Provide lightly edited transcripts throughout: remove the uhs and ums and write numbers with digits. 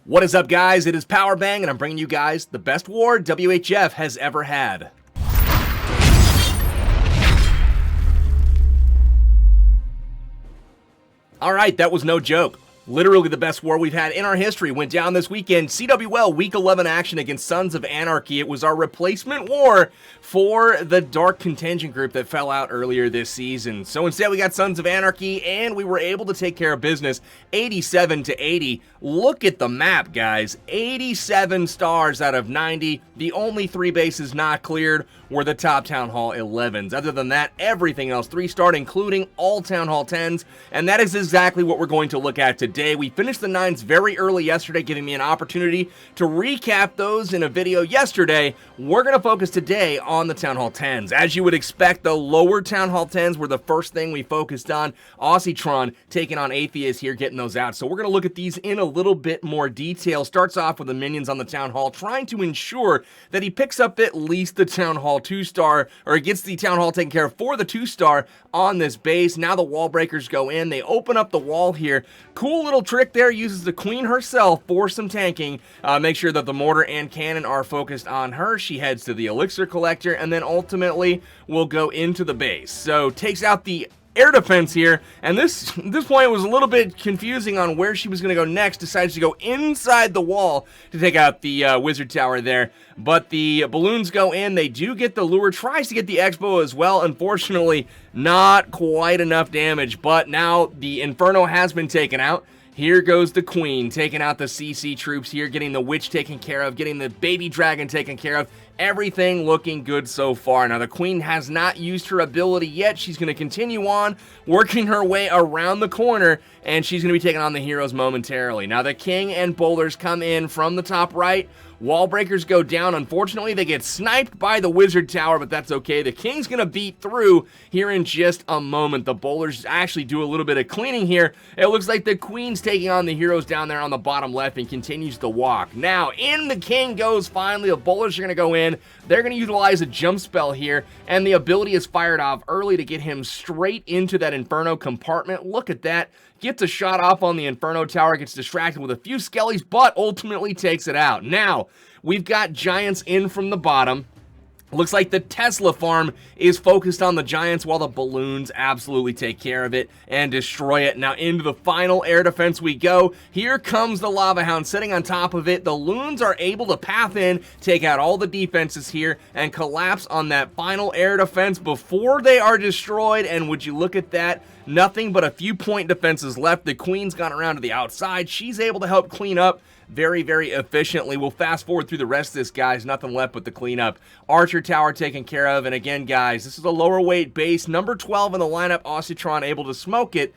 What is up, guys? It is Powerbang, and I'm bringing you guys the best war WHF has ever had. Alright, that was no joke. Literally the best war we've had in our history went down this weekend. CWL Week 11 action against Sons of Anarchy. It was our replacement war for the Dark Contingent group that fell out earlier this season. So instead we got Sons of Anarchy, and we were able to take care of business 87-80. Look at the map, guys. 87 stars out of 90. The only 3 bases not cleared were the top Town Hall 11s. Other than that, everything else 3-starred, including all Town Hall 10s, and that is exactly what we're going to look at today. We finished the 9s very early yesterday, giving me an opportunity to recap those in a video yesterday. We're going to focus today on the Town Hall 10s. As you would expect, the lower Town Hall 10s were the first thing we focused on. Aussietron taking on Atheist here, getting those out. So we're going to look at these in a little bit more detail. Starts off with the minions on the Town Hall, trying to ensure that he picks up at least the Town Hall 2-star, or gets the Town Hall taken care of for the 2-star on this base. Now the wall breakers go in. They open up the wall here. Cool little trick there, uses the queen herself for some tanking. Make sure that the mortar and cannon are focused on her. She heads to the elixir collector, and then ultimately will go into the base. So takes out the air defense here, and this point was a little bit confusing on where she was going to go next. Decides to go inside the wall to take out the wizard tower there, but the balloons go in. They do get the lure, tries to get the expo as well. Unfortunately, not quite enough damage, but now the inferno has been taken out. Here goes the queen, taking out the CC troops here, getting the witch taken care of, getting the baby dragon taken care of. Everything looking good so far. Now, the queen has not used her ability yet. She's going to continue on, working her way around the corner, and she's going to be taking on the heroes momentarily. Now, the king and boulders come in from the top right. Wall breakers go down. Unfortunately, they get sniped by the wizard tower, but that's okay. The king's going to beat through here in just a moment. The boulders actually do a little bit of cleaning here. It looks like the queen's taking on the heroes down there on the bottom left and continues to walk. Now, in the king goes finally. The boulders are going to go in. They're going to utilize a jump spell here, and the ability is fired off early to get him straight into that inferno compartment. Look at that. Gets a shot off on the inferno tower, gets distracted with a few skellies, but ultimately takes it out. Now, we've got giants in from the bottom. Looks like the Tesla farm is focused on the giants while the balloons absolutely take care of it and destroy it. Now into the final air defense we go. Here comes the lava hound sitting on top of it. The loons are able to path in, take out all the defenses here, and collapse on that final air defense before they are destroyed. And would you look at that? Nothing but a few point defenses left. The queen's gone around to the outside. She's able to help clean up very, very efficiently. We'll fast forward through the rest of this, guys. Nothing left but the cleanup. Archer tower taken care of. And again, guys, this is a lower weight base. Number 12 in the lineup, Aussietron, able to smoke it.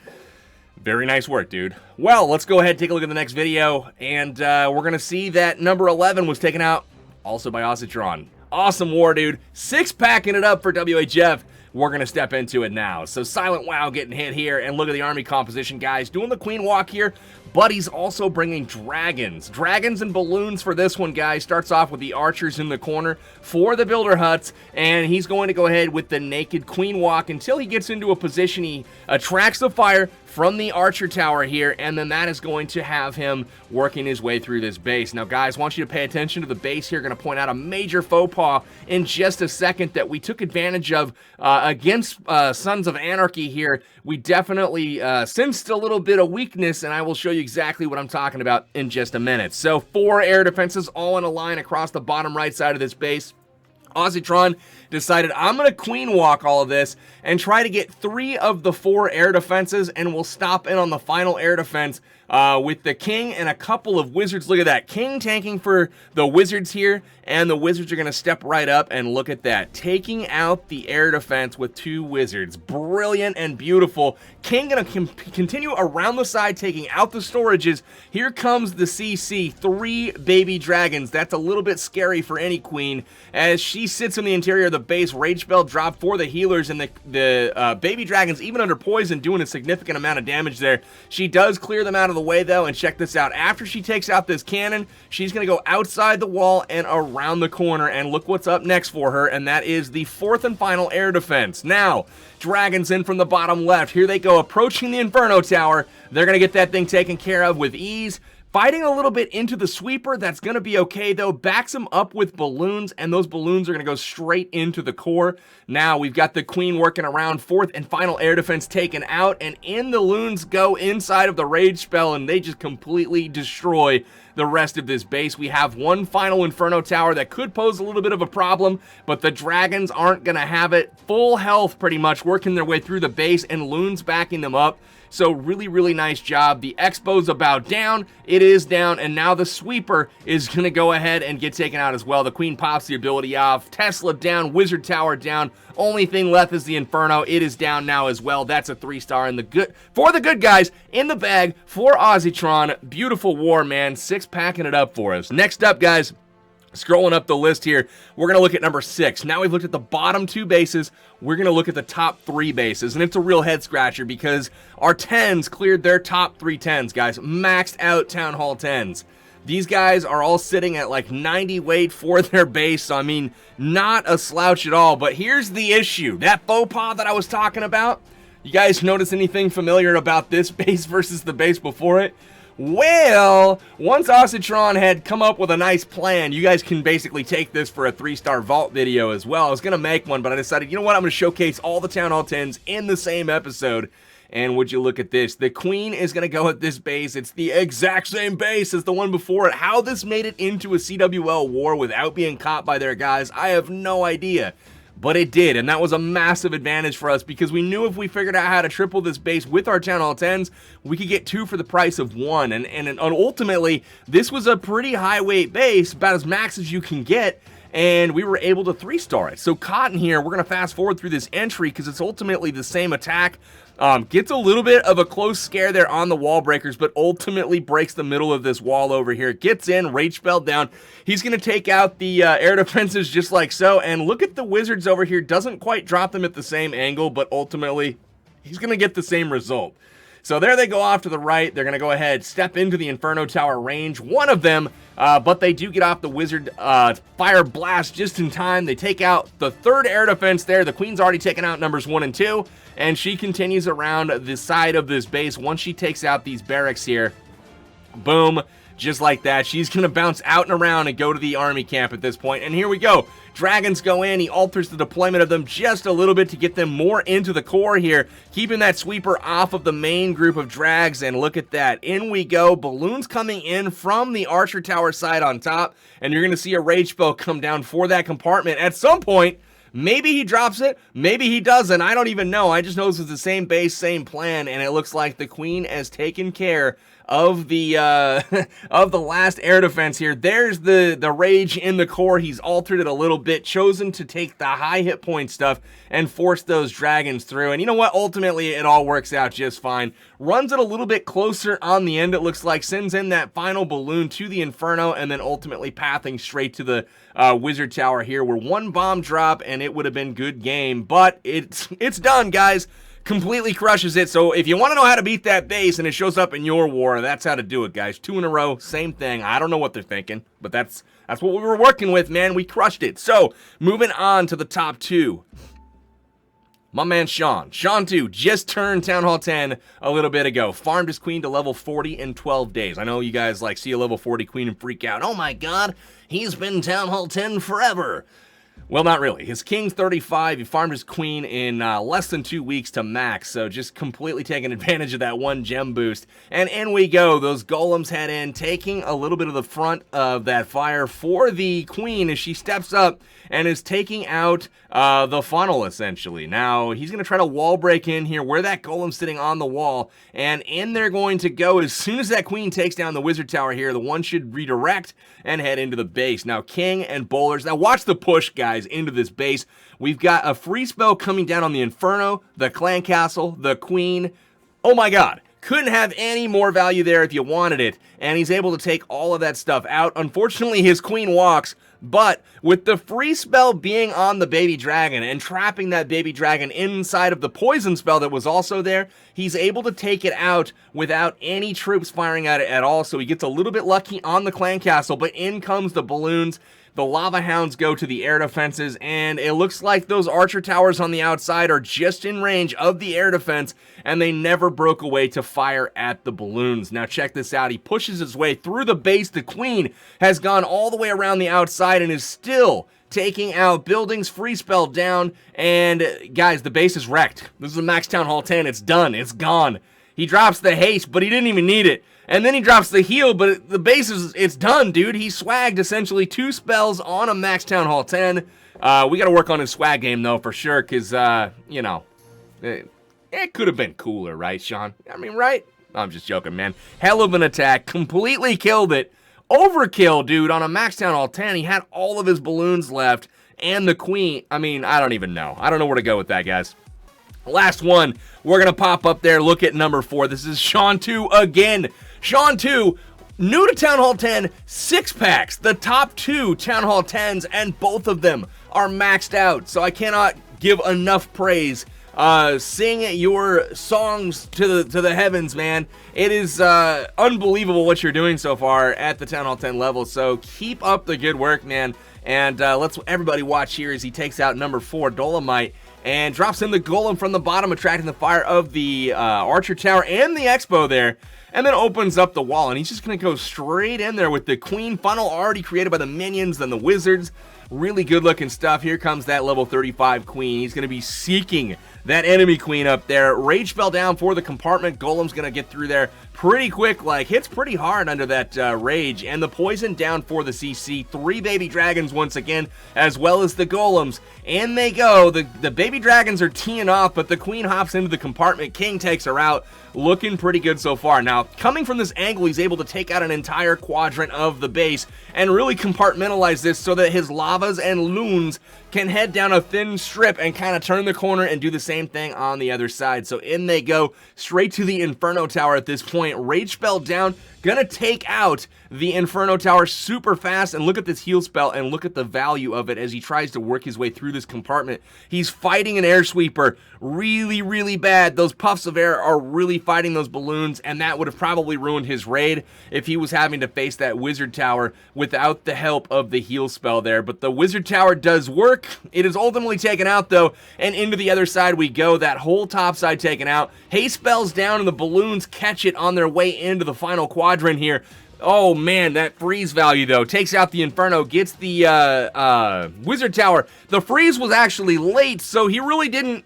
Very nice work, dude. Well, let's go ahead and take a look at the next video. And we're going to see that number 11 was taken out also by Aussietron. Awesome war, dude. 6-packing it up for WHF. We're going to step into it now. So Silent Wow getting hit here, and look at the army composition, guys. Doing the queen walk here, but he's also bringing dragons. Dragons and balloons for this one, guys. Starts off with the archers in the corner for the builder huts, and he's going to go ahead with the naked queen walk until he gets into a position. He attracts the fire from the archer tower here, and then that is going to have him working his way through this base. Now, guys, I want you to pay attention to the base here. Going to point out a major faux pas in just a second that we took advantage of against Sons of Anarchy here. We definitely sensed a little bit of weakness, and I will show you exactly what I'm talking about in just a minute. So 4 air defenses all in a line across the bottom right side of this base. Aussietron decided, I'm going to queen walk all of this and try to get 3 of the 4 air defenses, and we'll stop in on the final air defense with the king and a couple of wizards. Look at that. King tanking for the wizards here, and the wizards are going to step right up, and look at that. Taking out the air defense with 2 wizards. Brilliant and beautiful. King going to continue around the side, taking out the storages. Here comes the CC. 3 baby dragons. That's a little bit scary for any queen, as she sits in the interior of the base. Rage spell drop for the healers, and the baby dragons, even under poison, doing a significant amount of damage there. She does clear them out of the way, though, and check this out. After she takes out this cannon, she's going to go outside the wall and around the corner, and look what's up next for her, and that is the 4th and final air defense. Now, dragons in from the bottom left. Here they go, approaching the Inferno Tower. They're going to get that thing taken care of with ease. Fighting a little bit into the sweeper, that's going to be okay though. Backs him up with balloons, and those balloons are going to go straight into the core. Now we've got the queen working around, fourth and final air defense taken out, and in the loons go inside of the rage spell, and they just completely destroy the rest of this base. We have one final Inferno tower that could pose a little bit of a problem, but the dragons aren't going to have it. Full health pretty much, working their way through the base, and loons backing them up. So really, really nice job. The Expo's about down. It is down, and now the sweeper is going to go ahead and get taken out as well. The queen pops the ability off. Tesla down. Wizard tower down. Only thing left is the Inferno. It is down now as well. That's a 3-star in the good for the good guys in the bag for Aussietron. Beautiful war, man. 6 packing it up for us. Next up, guys. Scrolling up the list here, we're going to look at number 6. Now we've looked at the bottom 2 bases. We're going to look at the top 3 bases, and it's a real head scratcher because our 10s cleared their top 3 10s, guys. Maxed out Town Hall 10s. These guys are all sitting at like 90 weight for their base, so I mean, not a slouch at all. But here's the issue. That faux pas that I was talking about, you guys notice anything familiar about this base versus the base before it? Well, once Aussietron had come up with a nice plan, you guys can basically take this for a 3-star vault video as well. I was going to make one, but I decided, you know what, I'm going to showcase all the Town Hall 10s in the same episode. And would you look at this? The queen is going to go at this base. It's the exact same base as the one before it. How this made it into a CWL war without being caught by their guys, I have no idea. But it did, and that was a massive advantage for us because we knew if we figured out how to triple this base with our Town Hall 10s, we could get 2 for the price of 1. And ultimately, this was a pretty high weight base, about as max as you can get, and we were able to 3-star it. So Cotton here, we're going to fast forward through this entry because it's ultimately the same attack. Gets a little bit of a close scare there on the wall breakers, but ultimately breaks the middle of this wall over here. Gets in, rage spell down. He's going to take out the air defenses just like so, and look at the wizards over here. Doesn't quite drop them at the same angle, but ultimately he's going to get the same result. So there they go off to the right. They're going to go ahead, step into the Inferno Tower range. One of them, but they do get off the Wizard Fire Blast just in time. They take out the 3rd air defense there. The Queen's already taken out numbers 1 and 2, and she continues around the side of this base. Once she takes out these barracks here, boom, just like that. She's going to bounce out and around and go to the army camp at this point. And here we go. Dragons go in. He alters the deployment of them just a little bit to get them more into the core here, keeping that sweeper off of the main group of drags. And look at that. In we go. Balloons coming in from the Archer Tower side on top. And you're going to see a rage spell come down for that compartment at some point. Maybe he drops it, maybe he doesn't, I don't even know. I just know this is the same base, same plan, and it looks like the Queen has taken care of the last air defense here. There's the rage in the core. He's altered it a little bit, chosen to take the high hit point stuff and force those dragons through. And you know what? Ultimately, it all works out just fine. Runs it a little bit closer on the end, it looks like. Sends in that final balloon to the Inferno, and then ultimately pathing straight to the Wizard Tower here, where 1 bomb drop, and it would have been good game. But it's done, guys. Completely crushes it. So if you want to know how to beat that base and it shows up in your war, that's how to do it, guys. 2 in a row, same thing. I don't know what they're thinking, but that's what we were working with, man. We crushed it. So moving on to the top 2. My man Sean 2 just turned Town Hall 10 a little bit ago. Farmed his queen to level 40 in 12 days. I know you guys like see a level 40 queen and freak out. Oh my god, he's been Town Hall 10 forever. Well, not really. His king's 35. He farmed his queen in less than 2 weeks to max, so just completely taking advantage of that 1 gem boost. And in we go. Those golems head in, taking a little bit of the front of that fire for the queen as she steps up and is taking out the funnel, essentially. Now, he's going to try to wall break in here where that golem's sitting on the wall, and in they're going to go. As soon as that queen takes down the wizard tower here, the one should redirect and head into the base. Now, king and bowlers. Now, watch the push, guys, into this base. We've got a free spell coming down on the Inferno, the clan castle, the queen. Oh my god. Couldn't have any more value there if you wanted it, and he's able to take all of that stuff out. Unfortunately, his queen walks, but with the free spell being on the baby dragon and trapping that baby dragon inside of the poison spell that was also there, he's able to take it out without any troops firing at it at all, so he gets a little bit lucky on the clan castle, but in comes the balloons. The Lava Hounds go to the air defenses, and it looks like those archer towers on the outside are just in range of the air defense, and they never broke away to fire at the balloons. Now check this out. He pushes his way through the base. The Queen has gone all the way around the outside and is still taking out buildings, free spell down, and guys, the base is wrecked. This is a Max Town Hall 10. It's done. It's gone. He drops the haste, but he didn't even need it. And then he drops the heal, but the base it's done, dude. He swagged essentially 2 spells on a Max Town Hall 10. We got to work on his swag game, though, for sure, because, you know, it could have been cooler, right, Sean? I mean, right? I'm just joking, man. Hell of an attack. Completely killed it. Overkill, dude, on a Max Town Hall 10. He had all of his balloons left, and the Queen. I mean, I don't even know. I don't know where to go with that, guys. Last one, we're going to pop up there. Look at number 4. This is Sean 2 again. Sean 2, new to Town Hall 10, 6-packs. The top 2 Town Hall 10s, and both of them are maxed out. So I cannot give enough praise. Sing your songs to the heavens, man. It is unbelievable what you're doing so far at the Town Hall 10 level. So keep up the good work, man. And let's everybody watch here as he takes out number 4, Dolomite, and drops in the Golem from the bottom, attracting the fire of the Archer Tower and the Expo there, and then opens up the wall, and he's just going to go straight in there with the Queen funnel already created by the minions and the wizards. Really good looking stuff. Here comes that level 35 Queen. He's going to be seeking that enemy Queen up there. Rage spell down for the compartment. Golem's going to get through there pretty quick, like hits pretty hard under that rage, and the poison down for the CC. 3 baby dragons once again, as well as the golems. And they go. The baby dragons are teeing off, but the Queen hops into the compartment. King takes her out. Looking pretty good so far. Now, coming from this angle, he's able to take out an entire quadrant of the base and really compartmentalize this so that his lavas and loons can head down a thin strip and kind of turn the corner and do the same thing on the other side. So in they go, straight to the Inferno Tower at this point. Rage spell down, gonna take out the Inferno Tower super fast, and look at this heal spell and look at the value of it as he tries to work his way through this compartment. He's fighting an air sweeper really, really bad. Those puffs of air are really fighting those balloons, and that would have probably ruined his raid if he was having to face that Wizard Tower without the help of the heal spell there. But the Wizard Tower does work. It is ultimately taken out, though, and into the other side we go. That whole top side taken out. Haste spells down, and the balloons catch it on their way into the final quadrant here. Oh man, that freeze value though takes out the Inferno, gets the Wizard Tower. The freeze was actually late, so he really didn't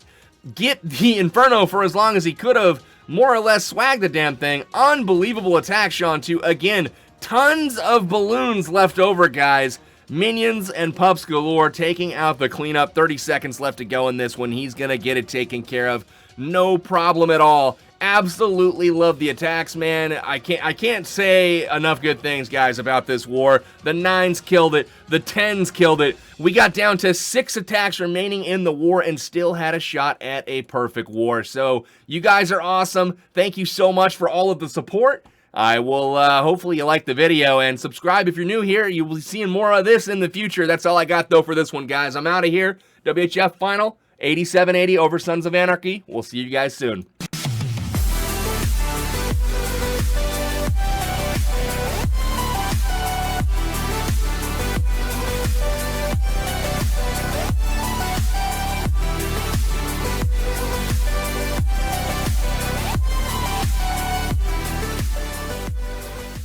get the Inferno for as long as he could have. More or less swagged the damn thing. Unbelievable attack, Sean 2. Again, tons of balloons left over, guys. Minions and pups galore, taking out the cleanup. 30 seconds left to go in this one. He's gonna get it taken care of. No problem at all. Absolutely love the attacks, man. I can't say enough good things, guys, about this war. The 9s killed it. The 10s killed it. We got down to 6 attacks remaining in the war and still had a shot at a perfect war. So you guys are awesome. Thank you so much for all of the support. I will, hopefully you like the video, and subscribe if you're new here. You will be seeing more of this in the future. That's all I got, though, for this one, guys. I'm out of here. WHF Final, 87-80 over Sons of Anarchy. We'll see you guys soon.